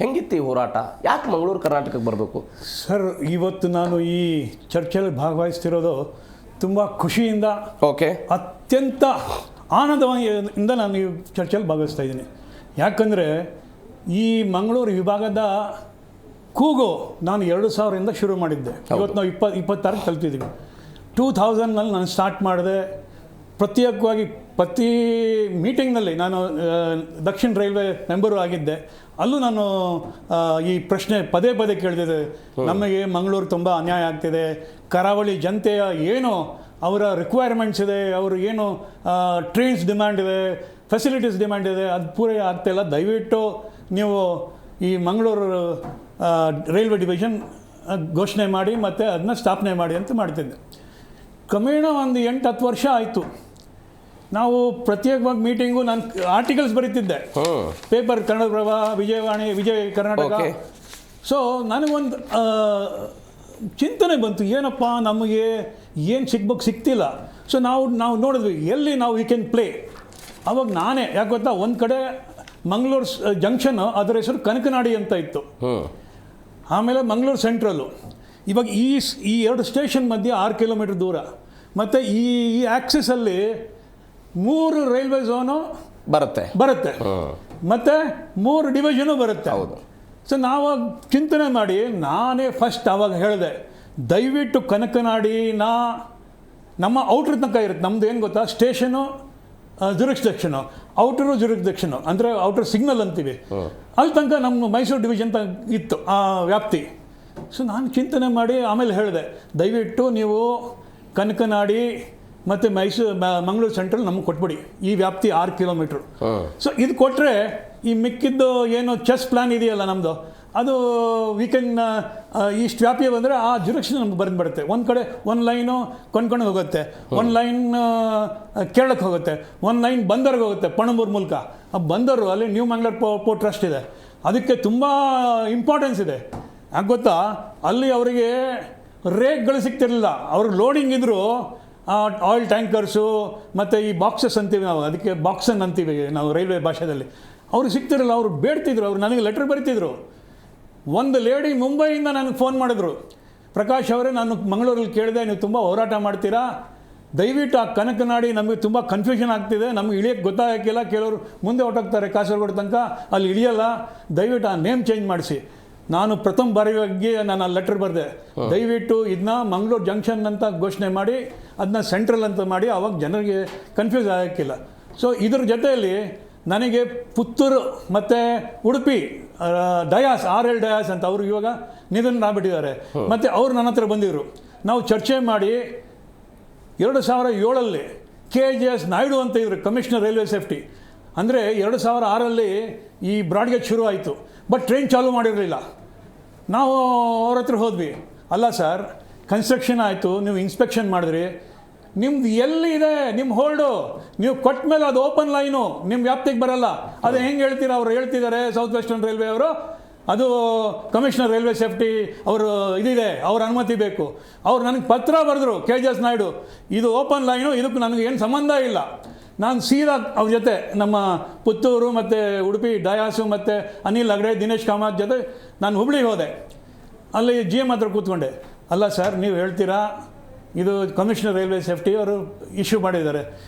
ಹೆಂಗಿತ್ತು ಈ ಹೋರಾಟ? ಯಾಕೆ ಮಂಗಳೂರು ಕರ್ನಾಟಕಕ್ಕೆ ಬರಬೇಕು ಸರ್? ಇವತ್ತು ನಾನು ಈ ಚರ್ಚೆಯಲ್ಲಿ ಭಾಗವಹಿಸ್ತಿರೋದು ತುಂಬ ಖುಷಿಯಿಂದ, ಓಕೆ, ಅತ್ಯಂತ ಆನಂದದಿಂದ ನಾನು ಈ ಚರ್ಚೆಯಲ್ಲಿ ಭಾಗವಹಿಸ್ತಾ ಇದ್ದೀನಿ. ಯಾಕಂದರೆ ಈ ಮಂಗಳೂರು ವಿಭಾಗದ ಕೂಗು ನಾನು 2000ರಿಂದ ಶುರು ಮಾಡಿದ್ದೆ. ಇವತ್ತು ನಾವು 26 ಕಲ್ತಿದ್ದೀವಿ. 2000ನಲ್ಲಿ ನಾನು ಸ್ಟಾರ್ಟ್ ಮಾಡಿದೆ. ಪ್ರತ್ಯೇಕವಾಗಿ ಪ್ರತಿ ಮೀಟಿಂಗ್ನಲ್ಲಿ ನಾನು ದಕ್ಷಿಣ ರೈಲ್ವೆ ಮೆಂಬರು ಆಗಿದ್ದೆ. ಅಲ್ಲೂ ನಾನು ಈ ಪ್ರಶ್ನೆ ಪದೇ ಪದೇ ಕೇಳ್ತಿದ್ದೆ, ನಮಗೆ ಮಂಗಳೂರು ತುಂಬ ಅನ್ಯಾಯ ಆಗ್ತಿದೆ, ಕರಾವಳಿ ಜನತೆಯ ಏನು ಅವರ ರಿಕ್ವೈರ್ಮೆಂಟ್ಸ್ ಇದೆ, ಅವರು ಏನು ಟ್ರೈನ್ಸ್ ಡಿಮ್ಯಾಂಡ್ ಇದೆ, ಫೆಸಿಲಿಟೀಸ್ ಡಿಮ್ಯಾಂಡ್ ಇದೆ, ಅದು ಪೂರೈ ಆಗ್ತಾಯಿಲ್ಲ. ದಯವಿಟ್ಟು ನೀವು ಈ ಮಂಗಳೂರು ರೈಲ್ವೆ ಡಿವಿಷನ್ ಘೋಷಣೆ ಮಾಡಿ ಮತ್ತು ಅದನ್ನ ಸ್ಥಾಪನೆ ಮಾಡಿ ಅಂತ ಮಾಡ್ತಿದ್ದೆ. ಕ್ರಮೇಣ ಒಂದು 8-10 ವರ್ಷ ಆಯಿತು. ನಾವು ಪ್ರತ್ಯೇಕವಾಗಿ ಮೀಟಿಂಗು, ನಾನು articles ಬರೀತಿದ್ದೆ paper, Kannadaprabha, Vijayavani, Vijaya Karnataka. So ನನಗೊಂದು ಚಿಂತನೆ ಬಂತು, ಏನಪ್ಪ ನಮಗೆ ಏನು ಸಿಗ್ತಿಲ್ಲ. ಸೊ ನಾವು ನೋಡಿದ್ವಿ ಎಲ್ಲಿ ನಾವು ವಿ ಕ್ಯಾನ್ ಪ್ಲೇ. ಅವಾಗ ನಾನೇ ಯಾಕೆ ಗೊತ್ತಾ, ಒಂದು ಕಡೆ ಮಂಗಳೂರು ಜಂಕ್ಷನ್, ಅದರ ಹೆಸರು ಕನಕನಾಡಿ ಅಂತ ಇತ್ತು. ಆಮೇಲೆ ಮಂಗಳೂರು ಸೆಂಟ್ರಲ್ಲು. ಇವಾಗ ಈ 2 ಸ್ಟೇಷನ್ ಮಧ್ಯೆ 6 ಕಿಲೋಮೀಟರ್ ದೂರ. ಮತ್ತು ಈ ಆ್ಯಕ್ಸಿಸಲ್ಲಿ 3 ರೈಲ್ವೆ ಝೋನು ಬರುತ್ತೆ ಮತ್ತು 3 ಡಿವಿಷನು ಬರುತ್ತೆ. ಹೌದು. ಸೊ ನಾವು ಚಿಂತನೆ ಮಾಡಿ ನಾನೇ ಫಸ್ಟ್ ಆವಾಗ ಹೇಳಿದೆ, ದಯವಿಟ್ಟು ಕನಕನಾಡಿ ನಮ್ಮ ಔಟ್ರ್ ತನಕ ಇರುತ್ತೆ. ನಮ್ಮದು ಏನು ಗೊತ್ತಾ, ಸ್ಟೇಷನು ಜುರಿಸ್ಡಿಕ್ಷನು, ಔಟರು ಜುರಿಸ್ಡಿಕ್ಷನು, ಅಂದರೆ ಔಟರ್ ಸಿಗ್ನಲ್ ಅಂತೀವಿ, ಅಲ್ಲಿ ತನಕ ನಮ್ಮ ಮೈಸೂರು ಡಿವಿಷನ್ ಇತ್ತು ಆ ವ್ಯಾಪ್ತಿ. ಸೊ ನಾನು ಚಿಂತನೆ ಮಾಡಿ ಆಮೇಲೆ ಹೇಳಿದೆ, ದಯವಿಟ್ಟು ನೀವು ಕನಕನಾಡಿ ಮತ್ತು ಮಂಗಳೂರು ಸೆಂಟ್ರಲ್ ನಮಗೆ ಕೊಟ್ಬಿಡಿ, ಈ ವ್ಯಾಪ್ತಿ 6 ಕಿಲೋಮೀಟ್ರು. ಸೊ ಇದು ಕೊಟ್ಟರೆ ಈ ಮಿಕ್ಕಿದ್ದು ಏನು ಚೆಸ್ ಪ್ಲ್ಯಾನ್ ಇದೆಯಲ್ಲ ನಮ್ಮದು, ಅದು ವಿ ಕ್ಯಾನ್ ಇಷ್ಟು ವ್ಯಾಪ್ತಿ ಬಂದರೆ ಆ ಜುರಿಕ್ಷನ್ ನಮ್ಗೆ ಬಂದುಬಿಡುತ್ತೆ. ಒಂದು ಕಡೆ ಒಂದು ಲೈನು ಕೊಂಡ್ಕೊಂಡು ಹೋಗುತ್ತೆ, ಒಂದು ಲೈನ್ ಕೇರಳಕ್ಕೆ ಹೋಗುತ್ತೆ, ಒಂದು ಲೈನ್ ಬಂದರ್ಗೆ ಹೋಗುತ್ತೆ ಪಣಂಬೂರು ಮೂಲಕ. ಆ ಬಂದರು ಅಲ್ಲಿ ನ್ಯೂ ಮಂಗಳೂರು ಪೋರ್ಟ್ ಟ್ರಸ್ಟ್ ಇದೆ, ಅದಕ್ಕೆ ತುಂಬ ಇಂಪಾರ್ಟೆನ್ಸ್ ಇದೆ. ಯಾಕೆ ಗೊತ್ತಾ, ಅಲ್ಲಿ ಅವರಿಗೆ ರೇಕ್ಗಳು ಸಿಗ್ತಿರಲಿಲ್ಲ. ಅವ್ರಿಗೆ ಲೋಡಿಂಗ್ ಇದ್ದರೂ ಆಯಿಲ್ ಟ್ಯಾಂಕರ್ಸು ಮತ್ತು ಈ ಬಾಕ್ಸಸ್ ಅಂತೀವಿ ನಾವು, ಅದಕ್ಕೆ ಬಾಕ್ಸನ್ ಅಂತೀವಿ ನಾವು ರೈಲ್ವೆ ಭಾಷೆಯಲ್ಲಿ. ಅವ್ರಿಗೆ ಸಿಗ್ತಿರಲಿಲ್ಲ. ಅವರು ಬೇಡ್ತಿದ್ರು, ಅವ್ರು ನನಗೆ ಲೆಟ್ರ್ ಬರೀತಿದ್ರು. ಒಂದು ಲೇಡಿ ಮುಂಬೈಯಿಂದ ನನಗೆ ಫೋನ್ ಮಾಡಿದ್ರು, ಪ್ರಕಾಶ್ ಅವರೇ, ನಾನು ಮಂಗಳೂರಲ್ಲಿ ಕೇಳಿದೆ, ನೀವು ತುಂಬ ಹೋರಾಟ ಮಾಡ್ತೀರಾ, ದಯವಿಟ್ಟು ಆ ಕನಕನಾಡಿ ನಮಗೆ ತುಂಬ ಕನ್ಫ್ಯೂಷನ್ ಆಗ್ತಿದೆ, ನಮಗೆ ಇಳಿಯೋಕ್ಕೆ ಗೊತ್ತಾಗಿಲ್ಲ, ಕೆಲವರು ಮುಂದೆ ಹೊರಟೋಗ್ತಾರೆ ಕಾಸರಗೋಡು ತನಕ, ಅಲ್ಲಿ ಇಳಿಯಲ್ಲ, ದಯವಿಟ್ಟು ಆ ನೇಮ್ ಚೇಂಜ್ ಮಾಡಿಸಿ. ನಾನು ಪ್ರಥಮ ಬಾರಿಗೆ ನಾನು ಆ ಲೆಟ್ರ್ ಬರೆದೆ, ದಯವಿಟ್ಟು ಇದನ್ನ ಮಂಗಳೂರು ಜಂಕ್ಷನ್ ಅಂತ ಘೋಷಣೆ ಮಾಡಿ ಅದನ್ನ ಸೆಂಟ್ರಲ್ ಅಂತ ಮಾಡಿ, ಆವಾಗ ಜನರಿಗೆ ಕನ್ಫ್ಯೂಸ್ ಆಗೋಕ್ಕಿಲ್ಲ. ಸೊ ಇದ್ರ ಜೊತೆಯಲ್ಲಿ ನನಗೆ ಪುತ್ತೂರು ಮತ್ತು ಉಡುಪಿ ಡಯಾಸ್, RL ಡಯಾಸ್ ಅಂತ, ಅವರು ಇವಾಗ ನಿಧನರಾಗ್ಬಿಟ್ಟಿದ್ದಾರೆ. ಮತ್ತು ಅವರು ನನ್ನ ಹತ್ರ ಬಂದಿದ್ದರು. ನಾವು ಚರ್ಚೆ ಮಾಡಿ 2007 KJS ನಾಯ್ಡು ಅಂತ ಇದ್ರು ಕಮಿಷನರ್ ರೈಲ್ವೆ ಸೇಫ್ಟಿ. ಅಂದರೆ 2006 ಈ ಬ್ರಾಡ್ಗೇಜ್ ಶುರು ಆಯಿತು, ಬಟ್ ಟ್ರೈನ್ ಚಾಲೂ ಮಾಡಿರಲಿಲ್ಲ. ನಾವು ಅವ್ರ ಹತ್ರ ಹೋದ್ವಿ, ಅಲ್ಲ ಸರ್, ಕನ್ಸ್ಟ್ರಕ್ಷನ್ ಆಯಿತು, ನೀವು ಇನ್ಸ್ಪೆಕ್ಷನ್ ಮಾಡಿದ್ರಿ, ನಿಮ್ದು ಎಲ್ಲಿದೆ ನಿಮ್ಮ ಹೋಲ್ಡು, ನೀವು ಕೊಟ್ಟ ಮೇಲೆ ಅದು ಓಪನ್ ಲೈನು ನಿಮ್ಮ ವ್ಯಾಪ್ತಿಗೆ ಬರಲ್ಲ, ಅದು ಹೆಂಗೆ ಹೇಳ್ತೀರಾ? ಅವ್ರು ಹೇಳ್ತಿದ್ದಾರೆ ಸೌತ್ ವೆಸ್ಟರ್ನ್ ರೈಲ್ವೆ ಅವರು, ಅದು ಕಮಿಷನರ್ ರೈಲ್ವೆ ಸೇಫ್ಟಿ ಅವರು ಇದಿದೆ, ಅವ್ರ ಅನುಮತಿ ಬೇಕು. ಅವ್ರು ನನಗೆ ಪತ್ರ ಬರೆದ್ರು, KJS ನಾಯ್ಡು, ಇದು ಓಪನ್ ಲೈನು, ಇದಕ್ಕೆ ನನಗೆ ಏನು ಸಂಬಂಧ ಇಲ್ಲ. ನಾನು ಸೀದಾ ಅವ್ರ ಜೊತೆ ನಮ್ಮ ಪುತ್ತೂರು ಮತ್ತು ಉಡುಪಿ ಡಯಾಸು ಮತ್ತು ಅನಿಲ್ ಹೆಗ್ಡೆ, ದಿನೇಶ್ ಕಾಮತ್ ಜೊತೆ ನಾನು ಹುಬ್ಳಿಗೆ ಹೋದೆ. ಅಲ್ಲಿ GM ಹತ್ರ ಕೂತ್ಕೊಂಡೆ, ಅಲ್ಲ ಸರ್, ನೀವು ಹೇಳ್ತೀರಾ ಇದು ಕಮಿಷನರ್ ರೈಲ್ವೆ ಸೇಫ್ಟಿ ಅವರು ಇಶ್ಯೂ ಮಾಡಿದ್ದಾರೆ,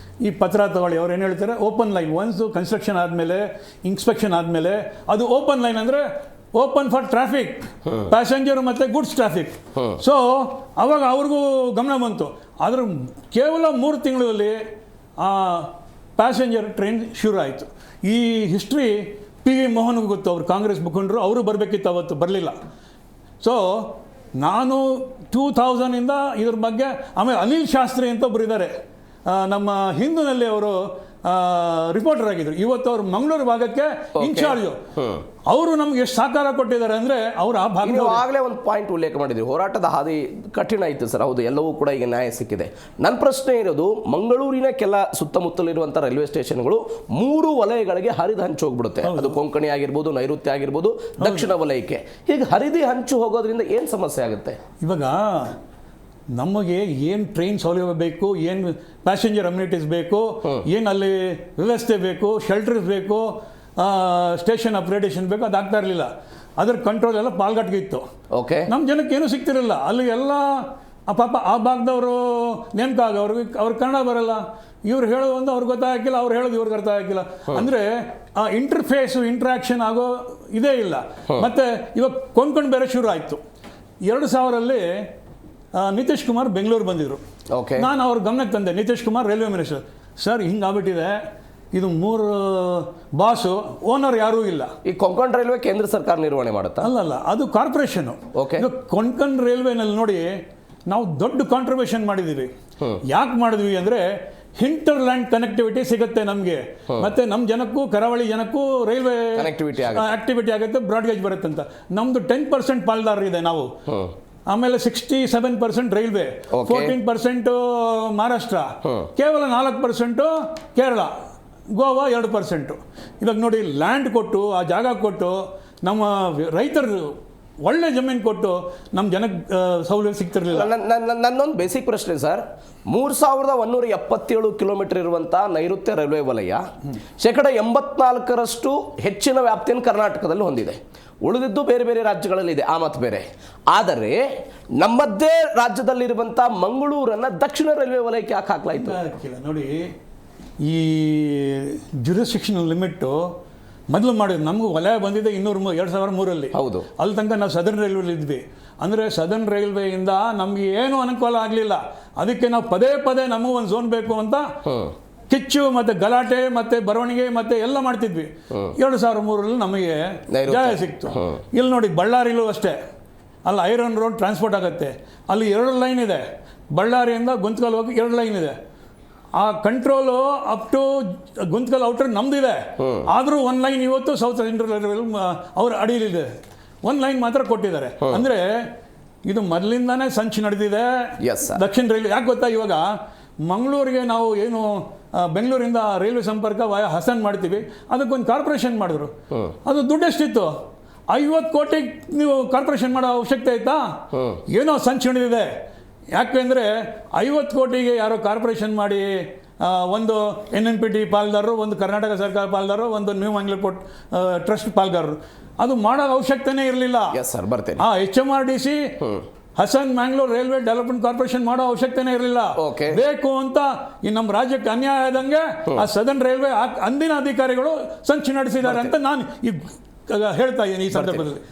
ಈ ಪತ್ರ ತಗೊಳ್ಳಿ. ಅವ್ರು ಏನು ಹೇಳ್ತಾರೆ, ಓಪನ್ ಲೈನ್ ಒನ್ಸು ಕನ್ಸ್ಟ್ರಕ್ಷನ್ ಆದಮೇಲೆ, ಇನ್ಸ್ಪೆಕ್ಷನ್ ಆದಮೇಲೆ ಅದು ಓಪನ್ ಲೈನ್ ಅಂದರೆ ಓಪನ್ ಫಾರ್ ಟ್ರಾಫಿಕ್, ಪ್ಯಾಸೆಂಜರು ಮತ್ತು ಗುಡ್ಸ್ ಟ್ರಾಫಿಕ್. ಸೊ ಅವಾಗ ಅವ್ರಿಗೂ ಗಮನ ಬಂತು. ಆದರೂ ಕೇವಲ 3 ತಿಂಗಳಲ್ಲಿ ಆ ಪ್ಯಾಸೆಂಜರ್ ಟ್ರೈನ್ ಶುರು ಆಯಿತು. ಈ ಹಿಸ್ಟ್ರಿ PV ಮೋಹನ್ಗೂ ಗೊತ್ತು, ಅವರು ಕಾಂಗ್ರೆಸ್ ಮುಖಂಡರು, ಅವರು ಬರಬೇಕಿತ್ತು, ಅವತ್ತು ಬರಲಿಲ್ಲ. ಸೊ ನಾನು 2000ಇಂದ ಇದ್ರ ಬಗ್ಗೆ, ಆಮೇಲೆ ಅನಿಲ್ ಶಾಸ್ತ್ರಿ ಅಂತ ಒಬ್ಬರು ಇದ್ದಾರೆ, ನಮ್ಮ ಹಿಂದೂನಲ್ಲಿ ಅವರು ರಿಪೋರ್ಟರ್ ಆಗಿದ್ರು, ಇವತ್ತು ಅವರು ಮಂಗಳೂರು ಭಾಗಕ್ಕೆ ಇನ್ಚಾರ್ಜು. ಅವರು ನಮ್ಗೆ ಎಷ್ಟು ಸಹಕಾರ ಕೊಟ್ಟಿದ್ದಾರೆ ಅಂದರೆ, ಅವರು ಆ ಭಾಗ. ಆಗಲೇ ಒಂದು ಪಾಯಿಂಟ್ ಉಲ್ಲೇಖ ಮಾಡಿದ್ವಿ, ಹೋರಾಟದ ಹಾದಿ ಕಠಿಣ ಇತ್ತು ಸರ್. ಹೌದು, ಎಲ್ಲವೂ ಕೂಡ ಈಗ ನ್ಯಾಯ ಸಿಕ್ಕಿದೆ. ನನ್ನ ಪ್ರಶ್ನೆ ಇರೋದು, ಮಂಗಳೂರಿನ ಕೆಲ ಸುತ್ತಮುತ್ತಲಿರುವಂಥ ರೈಲ್ವೆ ಸ್ಟೇಷನ್ಗಳು 3 ವಲಯಗಳಿಗೆ ಹರಿದು ಹಂಚು ಹೋಗ್ಬಿಡುತ್ತೆ. ಅದು ಕೊಂಕಣಿ ಆಗಿರ್ಬೋದು, ನೈಋತ್ಯ ಆಗಿರ್ಬೋದು, ದಕ್ಷಿಣ ವಲಯಕ್ಕೆ. ಹೀಗೆ ಹರಿದು ಹಂಚು ಹೋಗೋದ್ರಿಂದ ಏನು ಸಮಸ್ಯೆ ಆಗುತ್ತೆ? ಇವಾಗ ನಮಗೆ ಏನು ಟ್ರೈನ್ ಸೌಲಭ್ಯ ಬೇಕು, ಏನು ಪ್ಯಾಸೆಂಜರ್ ಅಮ್ಯುನಿಟೀಸ್ ಬೇಕು, ಏನು ಅಲ್ಲಿ ವ್ಯವಸ್ಥೆ ಬೇಕು, ಶೆಲ್ಟರ್ಸ್ ಬೇಕು, ಸ್ಟೇಷನ್ ಅಪ್ಗ್ರೇಡೇಷನ್ ಬೇಕು, ಅದಾಗ್ತಾ ಇರಲಿಲ್ಲ. ಅದರ ಕಂಟ್ರೋಲ್ ಎಲ್ಲ ಪಾಲ್ಘಾಟ್ಗೆ ಇತ್ತು. ಓಕೆ. ನಮ್ಮ ಜನಕ್ಕೆ ಏನೂ ಸಿಗ್ತಿರಲಿಲ್ಲ. ಅಲ್ಲಿ ಎಲ್ಲ ಪಾಪ ಆ ಭಾಗದವರು ನೇಮಕ ಅವ್ರಿಗೆ ಕನ್ನಡ ಬರಲ್ಲ, ಇವ್ರು ಹೇಳೋದು ಒಂದು ಅವ್ರಿಗೆ ಗೊತ್ತಾಗಿಲ್ಲ, ಅವ್ರು ಹೇಳೋದು ಇವ್ರಿಗೆ ಅರ್ಥ ಆಗಿಲ್ಲ. ಅಂದರೆ ಆ ಇಂಟ್ರಾಕ್ಷನ್ ಆಗೋ ಇದೇ ಇಲ್ಲ. ಮತ್ತು ಇವಾಗ ಕೊಂಡ್ಕೊಂಡು ಬೇರೆ ಶುರು ಆಯಿತು. 2000ರಲ್ಲಿ ನಿತೀಶ್ ಕುಮಾರ್ ಬೆಂಗಳೂರು ಬಂದಿದ್ರು. ನಾನು ಅವ್ರ ಗಮನಕ್ಕೆ ತಂದೆ, Nitish Kumar railway minister, sir ಹಿಂಗಾಗ್ಬಿಟ್ಟಿದೆ, ಇದು 3 ಬಾಸು, ಓನರ್ ಯಾರೂ ಇಲ್ಲ. ಈ ಕೊಂಕಣ್ ರೈಲ್ವೆ ಕೇಂದ್ರ ಸರ್ಕಾರ ನಿರ್ವಹಣೆ ಮಾಡುತ್ತಾ? ಅಲ್ಲಲ್ಲ, ಅದು ಕಾರ್ಪೊರೇಷನು. ಕೊಂಕಣ್ ರೈಲ್ವೆನಲ್ಲಿ ನೋಡಿ ನಾವು ದೊಡ್ಡ ಕಾಂಟ್ರಿಬ್ಯೂಷನ್ ಮಾಡಿದ್ದೀವಿ. ಯಾಕೆ ಮಾಡಿದ್ವಿ ಅಂದರೆ ಹಿಂಟರ್ಲ್ಯಾಂಡ್ ಕನೆಕ್ಟಿವಿಟಿ ಸಿಗುತ್ತೆ ನಮಗೆ, ಮತ್ತೆ ನಮ್ಮ ಜನಕ್ಕೂ ಕರಾವಳಿ ಜನಕ್ಕೂ ರೈಲ್ವೆ ಆಕ್ಟಿವಿಟಿ ಆಗುತ್ತೆ, ಬ್ರಾಡ್ಗೇಜ್ ಬರುತ್ತೆ ಅಂತ. ನಮ್ಮದು 10% ಪಾಲ್ದಾರ ಇದೆ ನಾವು. ಆಮೇಲೆ 67% ರೈಲ್ವೆ, 14% ಮಹಾರಾಷ್ಟ್ರ, ಕೇವಲ 4% ಕೇರಳ, ಗೋವಾ 2%. ಇವಾಗ ನೋಡಿ, ಲ್ಯಾಂಡ್ ಕೊಟ್ಟು ಆ ಜಾಗ ಕೊಟ್ಟು ನಮ್ಮ ರೈತರು ಒಳ್ಳೆ ಜಮೀನು ಕೊಟ್ಟು ನಮ್ಮ ಜನಕ್ಕೆ ಸೌಲಭ್ಯ ಸಿಗ್ತಿರಲಿಲ್ಲ. ನನ್ನೊಂದು ಬೇಸಿಕ್ ಪ್ರಶ್ನೆ ಸರ್, 3177 ಕಿಲೋಮೀಟರ್ ಇರುವಂಥ ನೈಋತ್ಯ ರೈಲ್ವೆ ವಲಯ 84% ಹೆಚ್ಚಿನ ವ್ಯಾಪ್ತಿಯನ್ನು ಕರ್ನಾಟಕದಲ್ಲಿ ಹೊಂದಿದೆ. ಉಳಿದಿದ್ದು ಬೇರೆ ಬೇರೆ ರಾಜ್ಯಗಳಲ್ಲಿ ಇದೆ, ಆ ಮಾತು ಬೇರೆ. ಆದರೆ ನಮ್ಮದೇ ರಾಜ್ಯದಲ್ಲಿರುವಂಥ ಮಂಗಳೂರನ್ನು ದಕ್ಷಿಣ ರೈಲ್ವೆ ವಲಯಕ್ಕೆ ಯಾಕೆ ಹಾಕಲಾಯಿತು? ನೋಡಿ, ಈ ಜ್ಯೂರಿಸ್ಡಿಕ್ಷನಲ್ ಲಿಮಿಟ್ಟು ಮೊದಲು ಮಾಡಿದ್ರು. ನಮಗೂ ವಲಯ ಬಂದಿದೆ 2003ರಲ್ಲಿ. ಹೌದು. ಅಲ್ಲಿ ತನಕ ನಾವು ಸದರ್ನ್ ರೈಲ್ವೆಲಿ ಇದ್ವಿ. ಅಂದರೆ ಸದರ್ನ್ ರೈಲ್ವೆಯಿಂದ ನಮಗೆ ಏನೂ ಅನುಕೂಲ ಆಗಲಿಲ್ಲ. ಅದಕ್ಕೆ ನಾವು ಪದೇ ಪದೇ ನಮಗೂ ಒಂದು ಝೋನ್ ಬೇಕು ಅಂತ ಕಿಚ್ಚು ಮತ್ತು ಗಲಾಟೆ ಮತ್ತು ಬರವಣಿಗೆ ಮತ್ತು ಎಲ್ಲ ಮಾಡ್ತಿದ್ವಿ. 2003ರಲ್ಲಿ ನಮಗೆ ಜಾಗ ಸಿಕ್ತು. ಇಲ್ಲಿ ನೋಡಿ, ಬಳ್ಳಾರಿಲೂ ಅಷ್ಟೇ, ಅಲ್ಲಿ ಐರನ್ ರೋಡ್ ಟ್ರಾನ್ಸ್ಪೋರ್ಟ್ ಆಗುತ್ತೆ. ಅಲ್ಲಿ 2 ಲೈನ್ ಇದೆ, ಬಳ್ಳಾರಿಯಿಂದ ಗುಂತಕಲ್ ಹೋಗಿ 2 ಲೈನ್ ಇದೆ. ಆ control up to Guntakal outer ನಮ್ದಿದೆ. ಆದರೂ 1 ಲೈನ್ ಇವತ್ತು ಸೌತ್ ಸೆಂಟ್ರಲ್ ರೈಲ್ವೆ ಅವ್ರ ಅಡಿಯಲ್ಲಿದೆ. 1 ಲೈನ್ ಮಾತ್ರ ಕೊಟ್ಟಿದ್ದಾರೆ. ಅಂದರೆ ಇದು ಮೊದಲಿಂದಾನೇ ಸಂಚು ನಡೆದಿದೆ ದಕ್ಷಿಣ ರೈಲ್ವೆ. ಯಾಕೆ ಗೊತ್ತಾ, ಇವಾಗ ಮಂಗಳೂರಿಗೆ ನಾವು ಏನು ಬೆಂಗಳೂರಿಂದ ರೈಲ್ವೆ ಸಂಪರ್ಕ ಹಸನ್ ಮಾಡ್ತೀವಿ, ಅದಕ್ಕೊಂದು ಕಾರ್ಪೊರೇಷನ್ ಮಾಡಿದ್ರು. ಅದು ದುಡ್ಡು ಎಷ್ಟಿತ್ತು? 50 ಕೋಟಿ ನೀವು ಕಾರ್ಪೊರೇಷನ್ ಮಾಡೋ ಅವಶ್ಯಕತೆ ಆಯ್ತಾ? ಏನೋ ಸಂಚು ನಡೆದಿದೆ. ಯಾಕೆಂದರೆ 50 ಕೋಟಿಗೆ ಯಾರೋ ಕಾರ್ಪೊರೇಷನ್ ಮಾಡಿ, ಒಂದು NNPT ಪಾಲ್ದಾರರು, ಒಂದು ಕರ್ನಾಟಕ ಸರ್ಕಾರ ಪಾಲ್ದಾರರು, ಒಂದು ನ್ಯೂ ಮಂಗಳೂರು ಪೋರ್ಟ್ ಟ್ರಸ್ಟ್ ಪಾಲ್ದಾರರು, ಅದು ಮಾಡೋ ಅವಶ್ಯಕತೆನೇ ಇರಲಿಲ್ಲ. HMRDC Hassan Mangalore railway development corporation ಮಾಡೋ ಅವಶ್ಯಕತೆನೇ ಇರಲಿಲ್ಲ. ಬೇಕು ಅಂತ ಈ ನಮ್ಮ ರಾಜ್ಯಕ್ಕೆ ಅನ್ಯಾಯ ಆದಂಗೆ ಆ ಸದರ್ನ್ ರೈಲ್ವೆ ಅಂದಿನ ಅಧಿಕಾರಿಗಳು ಸಂಚು ನಡೆಸಿದ್ದಾರೆ ಅಂತ ನಾನು ಈಗ ಹೇಳ್ತಾ ಇದ್ದೀನಿ ಈ ಸಂದರ್ಭದಲ್ಲಿ.